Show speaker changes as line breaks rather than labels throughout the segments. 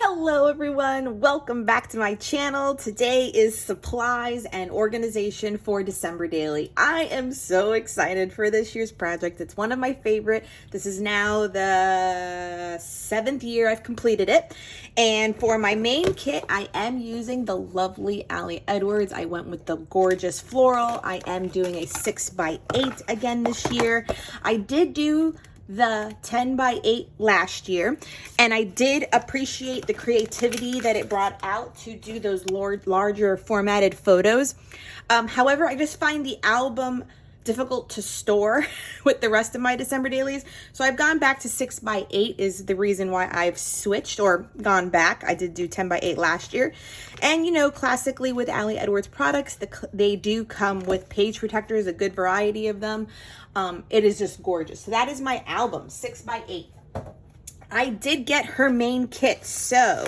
Hello everyone, welcome back to my channel. Today is supplies and organization for December Daily. I am so excited for this year's project. It's one of my favorite. This is now the 7th year I've completed it. And for my main kit, I am using the lovely Ali Edwards. I went with the gorgeous floral. I am doing a 6x8 again this year. I did do the 10x8 last year, and I did appreciate the creativity that it brought out to do those larger formatted photos. However, I just find the album difficult to store with the rest of my December dailies, so I've gone back to 6x8 is the reason why I've switched or gone back. I did do 10x8 last year, and you know, classically with Ali Edwards products, they do come with page protectors, a good variety of them. It is just gorgeous. So that is my album, 6x8. I did get her main kit. So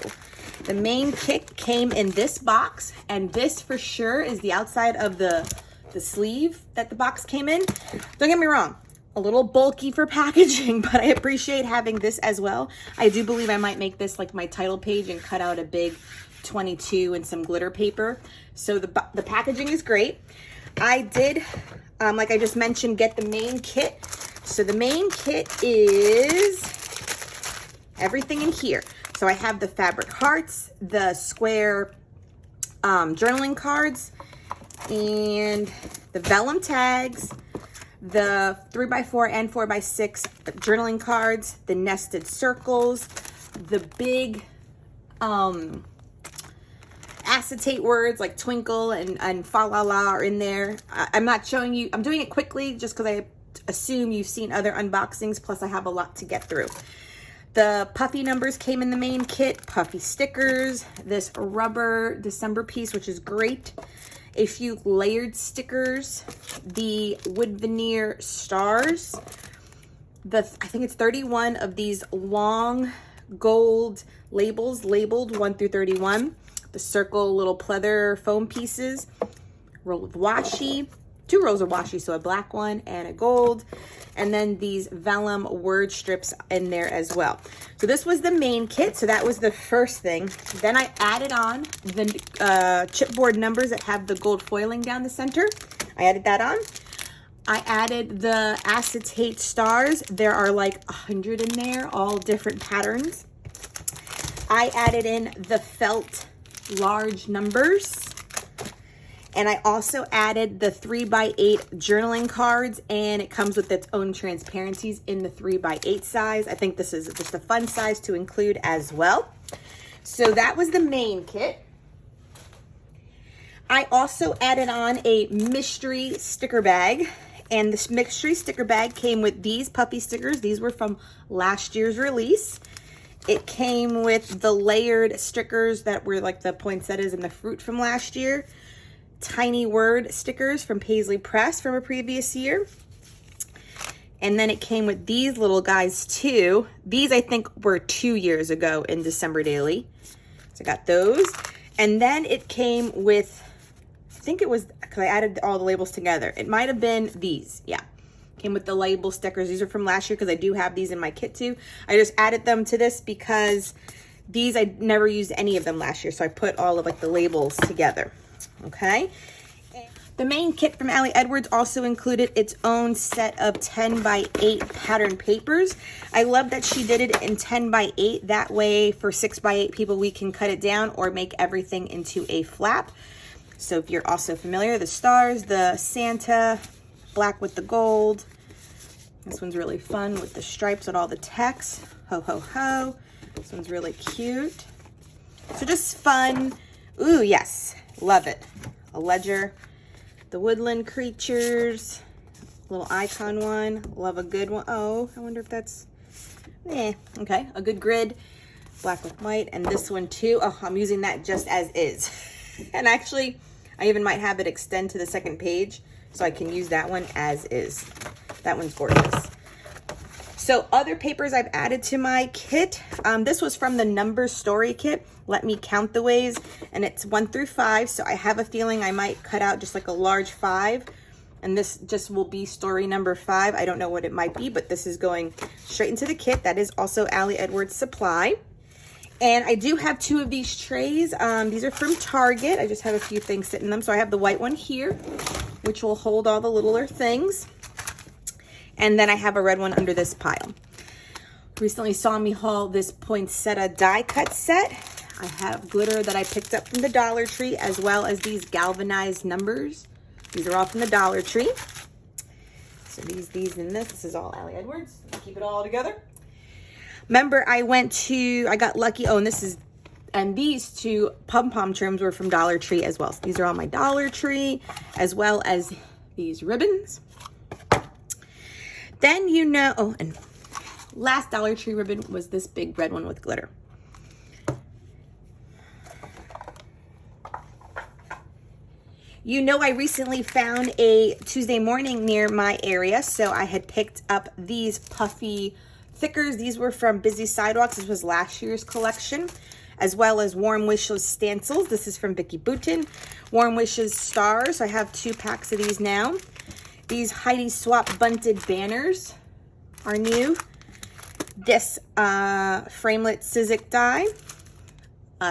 the main kit came in this box, and this for sure is the outside of the sleeve that the box came in. Don't get me wrong, a little bulky for packaging, but I appreciate having this as well. I do believe I might make this like my title page and cut out a big 22 and some glitter paper. So the packaging is great. I did, like I just mentioned, get the main kit. So the main kit is everything in here. So I have the fabric hearts, the square journaling cards, and the vellum tags, the 3x4 and 4x6 journaling cards, the nested circles, the big acetate words like twinkle and fa la la are in there. I'm not showing you, I'm doing it quickly just because I assume you've seen other unboxings, plus I have a lot to get through. The puffy numbers came in the main kit, puffy stickers, this rubber December piece, which is great, a few layered stickers, the wood veneer stars, I think it's 31 of these long gold labels labeled 1 through 31, the circle little pleather foam pieces, roll of washi, 2 rolls of washi, so a black one and a gold, and then these vellum word strips in there as well. So this was the main kit, so that was the first thing. Then I added on the chipboard numbers that have the gold foiling down the center. I added that on. I added the acetate stars. There are like 100 in there, all different patterns. I added in the felt large numbers. And I also added the 3x8 journaling cards, and it comes with its own transparencies in the 3x8 size. I think this is just a fun size to include as well. So that was the main kit. I also added on a mystery sticker bag, and this mystery sticker bag came with these puppy stickers. These were from last year's release. It came with the layered stickers that were like the poinsettias and the fruit from last year. Tiny word stickers from Paisley Press from a previous year. And then it came with these little guys too. These I think were 2 years ago in December Daily. So I got those. And then it came with, I think it was, because I added all the labels together. It might have been these, yeah. Came with the label stickers. These are from last year because I do have these in my kit too. I just added them to this because these, I never used any of them last year. So I put all of like the labels together. Okay. The main kit from Ali Edwards also included its own set of 10x8 pattern papers. I love that she did it in 10x8. That way for 6x8 people, we can cut it down or make everything into a flap. So if you're also familiar, the stars, the Santa, black with the gold. This one's really fun with the stripes and all the text. Ho, ho, ho. This one's really cute. So just fun. Ooh, yes. Love it. A ledger, the woodland creatures, little icon one. Love a good one. Oh, I wonder if that's, okay. A good grid, black with white, and this one too. Oh, I'm using that just as is. And actually, I even might have it extend to the second page so I can use that one as is. That one's gorgeous. So other papers I've added to my kit. This was from the Numbers Story Kit. Let me count the ways, and it's 1 through 5. So I have a feeling I might cut out just like a large 5, and this just will be story number 5. I don't know what it might be, but this is going straight into the kit. That is also Ali Edwards supply. And I do have 2 of these trays. These are from Target. I just have a few things sitting in them. So I have the white one here, which will hold all the littler things. And then I have a red one under this pile. Recently saw me haul this poinsettia die cut set. I have glitter that I picked up from the Dollar Tree, as well as these galvanized numbers. These are all from the Dollar Tree. So these, and this. This is all Allie Edwards. Keep it all together. Remember, I got lucky. Oh, and these 2 pom-pom trims were from Dollar Tree as well. So these are all my Dollar Tree, as well as these ribbons. Then oh, and last Dollar Tree ribbon was this big red one with glitter. I recently found a Tuesday morning near my area, so I had picked up these puffy thickers. These were from Busy Sidewalks. This was last year's collection, as well as Warm Wishes stencils. This is from Vicki Boutin. Warm Wishes stars. So I have 2 packs of these now. These Heidi Swap bunted banners are new. This framelit Sizzix die.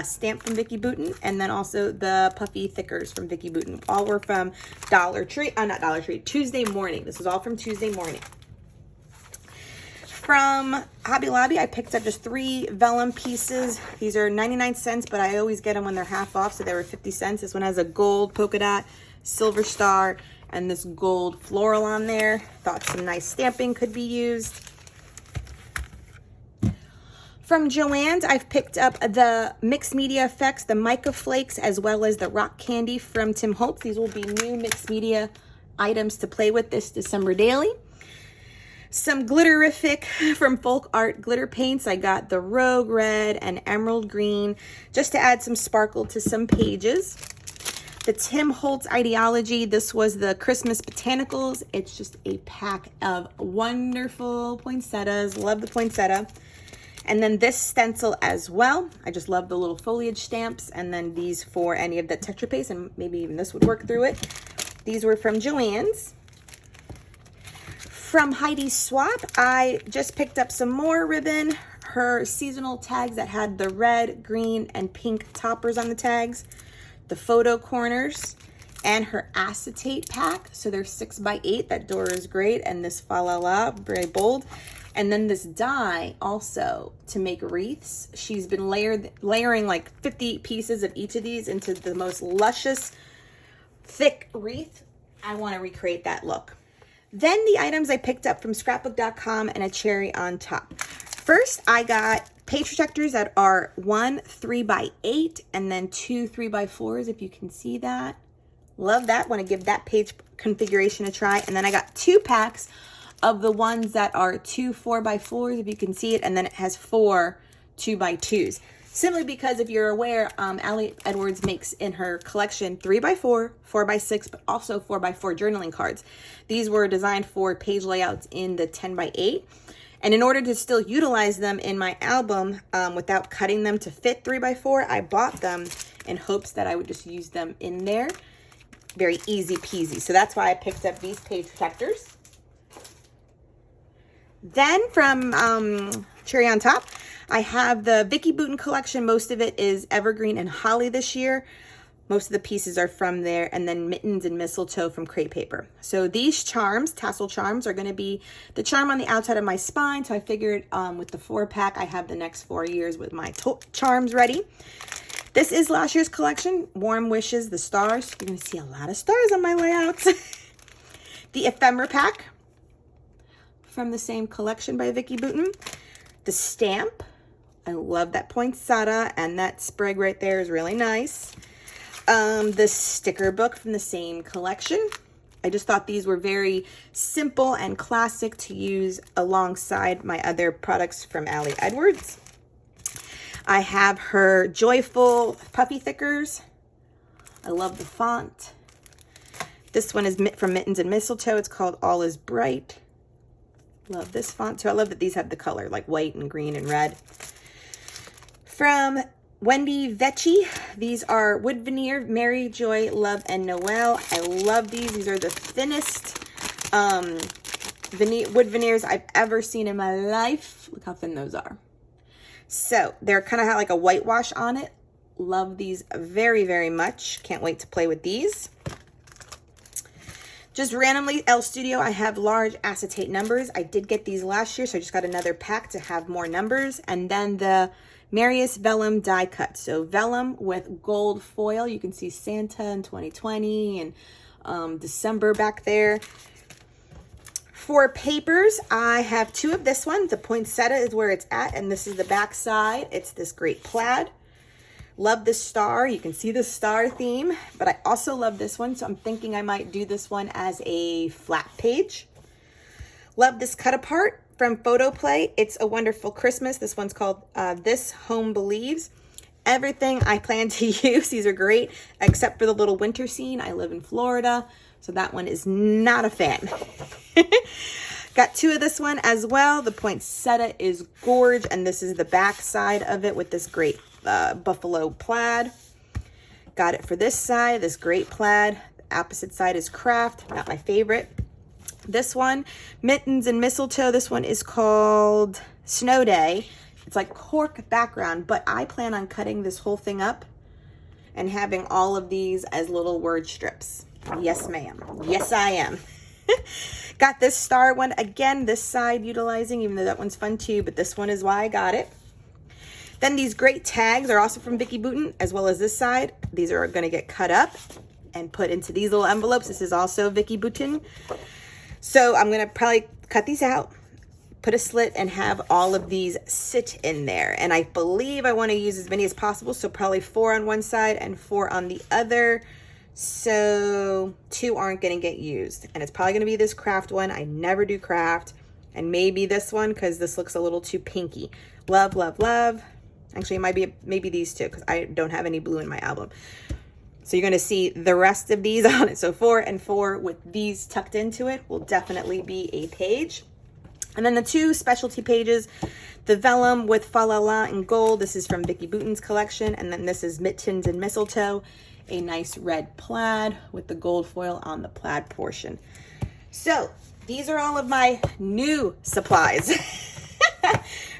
Stamp from Vicki Boutin, and then also the puffy thickers from Vicki Boutin. All were from Dollar Tree, not Dollar Tree, Tuesday morning. This was all from Tuesday morning. From Hobby Lobby, I picked up just 3 vellum pieces. These are 99 cents, but I always get them when they're half off, so they were 50 cents. This one has a gold polka dot, silver star, and this gold floral on there. Thought some nice stamping could be used. From Joann's, I've picked up the Mixed Media Effects, the Mica Flakes, as well as the Rock Candy from Tim Holtz. These will be new mixed media items to play with this December daily. Some Glitterific from Folk Art glitter paints. I got the Rogue Red and Emerald Green, just to add some sparkle to some pages. The Tim Holtz Ideology. This was the Christmas Botanicals. It's just a pack of wonderful poinsettias. Love the poinsettia. And then this stencil as well. I just love the little foliage stamps. And then these for any of the Tetra Paste, and maybe even this would work through it. These were from Joann's. From Heidi Swap, I just picked up some more ribbon. Her seasonal tags that had the red, green, and pink toppers on the tags. The photo corners. And her acetate pack. So they're 6x8. That door is great. And this fa la la, very bold. And then this die also to make wreaths. She's been layering like 50 pieces of each of these into the most luscious, thick wreath. I want to recreate that look. Then the items I picked up from scrapbook.com and a cherry on top. First, I got page protectors that are 1 3x8 and then 2 3x4s, if you can see that. Love that. Want to give that page configuration a try. And then I got 2 packs of the ones that are 2 4x4s, if you can see it, and then it has 4 2x2s. Simply because if you're aware, Allie Edwards makes in her collection 3x4, 4x6, but also 4x4 journaling cards. These were designed for page layouts in the 10x8. And in order to still utilize them in my album without cutting them to fit 3x4, I bought them in hopes that I would just use them in there. Very easy peasy. So that's why I picked up these page protectors. Then from Cherry on Top, I have the Vicki Boutin collection. Most of it is evergreen and holly this year. Most of the pieces are from there. And then mittens and mistletoe from crepe paper. So these charms, tassel charms, are going to be the charm on the outside of my spine. So I figured with the 4-pack, I have the next 4 years with my charms ready. This is last year's collection, Warm Wishes, the stars. You're going to see a lot of stars on my layouts. The ephemera pack from the same collection by Vicki Boutin. The stamp. I love that poinsettia, and that sprig right there is really nice. The sticker book from the same collection. I just thought these were very simple and classic to use alongside my other products from Allie Edwards. I have her Joyful Puffy Thickers. I love the font. This one is from Mittens and Mistletoe. It's called All Is Bright. Love this font too. I love that these have the color like white and green and red. From Wendy Vecchi, these are wood veneer, Mary, Joy, Love, and Noel. I love these. These are the thinnest wood veneers I've ever seen in my life. Look how thin those are. So they're kind of have like a whitewash on it. Love these very, very much. Can't wait to play with these. Just randomly, L Studio, I have large acetate numbers. I did get these last year, so I just got another pack to have more numbers. And then the Marius Vellum die cut. So vellum with gold foil. You can see Santa in 2020 and December back there. For papers, I have 2 of this one. The poinsettia is where it's at, and this is the back side. It's this great plaid. Love this star. You can see the star theme, but I also love this one, so I'm thinking I might do this one as a flat page. Love this cut apart from Photo Play. It's a Wonderful Christmas. This one's called This Home Believes. Everything I plan to use, these are great, except for the little winter scene. I live in Florida, so that one is not a fan. Got 2 of this one as well. The poinsettia is gorge, and this is the back side of it with this great buffalo plaid. Got it for this side, this great plaid. The opposite side is craft, not my favorite. This one, mittens and mistletoe. This one is called Snow Day. It's like cork background, but I plan on cutting this whole thing up and having all of these as little word strips. Yes, ma'am. Yes, I am. Got this star one again, this side utilizing, even though that one's fun too, but this one is why I got it. Then these great tags are also from Vicki Boutin, as well as this side. These are going to get cut up and put into these little envelopes. This is also Vicki Boutin. So I'm going to probably cut these out, put a slit, and have all of these sit in there. And I believe I want to use as many as possible, so probably 4 on one side and 4 on the other. So 2 aren't going to get used. And it's probably going to be this craft one. I never do craft. And maybe this one, because this looks a little too pinky. Love, love, love. Actually, it might be maybe these 2, because I don't have any blue in my album. So you're going to see the rest of these on it. So 4 and 4 with these tucked into it will definitely be a page. And then the 2 specialty pages, the vellum with Fa La La in gold. This is from Vicki Boutin's collection. And then this is mittens and mistletoe, a nice red plaid with the gold foil on the plaid portion. So these are all of my new supplies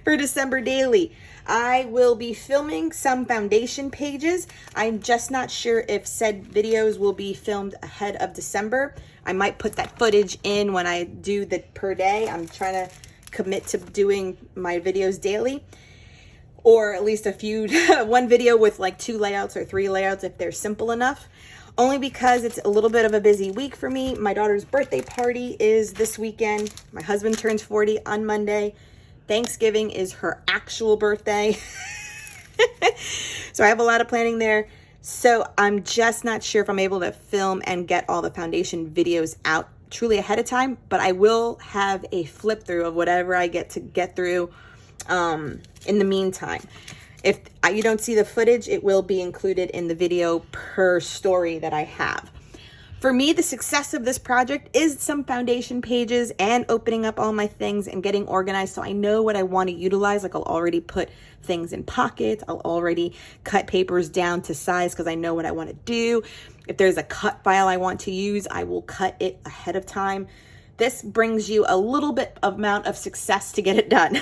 for December Daily. I will be filming some foundation pages. I'm just not sure if said videos will be filmed ahead of December. I might put that footage in when I do the per day. I'm trying to commit to doing my videos daily, or at least a few, one video with like 2 layouts or 3 layouts if they're simple enough. Only because it's a little bit of a busy week for me. My daughter's birthday party is this weekend. My husband turns 40 on Monday. Thanksgiving is her actual birthday. So I have a lot of planning there. So I'm just not sure if I'm able to film and get all the foundation videos out truly ahead of time, but I will have a flip through of whatever I get to get through in the meantime. If you don't see the footage, it will be included in the video per story that I have. For me, the success of this project is some foundation pages and opening up all my things and getting organized so I know what I want to utilize. Like I'll already put things in pockets. I'll already cut papers down to size because I know what I want to do. If there's a cut file I want to use, I will cut it ahead of time. This brings you a little bit of amount of success to get it done.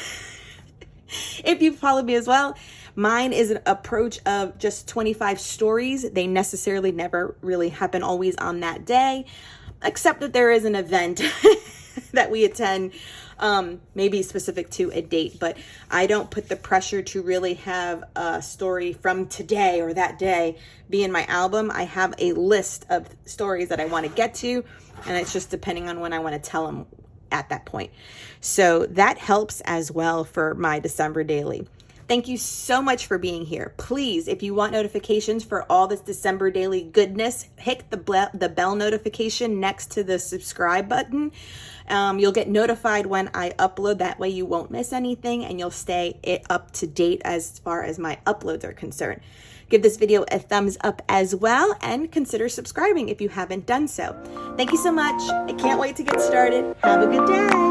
If you've followed me as well, mine is an approach of just 25 stories. They necessarily never really happen always on that day, except that there is an event that we attend, maybe specific to a date, but I don't put the pressure to really have a story from today or that day be in my album. I have a list of stories that I want to get to, and it's just depending on when I want to tell them at that point. So that helps as well for my December daily. Thank you so much for being here. Please, if you want notifications for all this December daily goodness, hit the bell notification next to the subscribe button. You'll get notified when I upload. That way you won't miss anything and you'll stay up to date as far as my uploads are concerned. Give this video a thumbs up as well and consider subscribing if you haven't done so. Thank you so much. I can't wait to get started. Have a good day.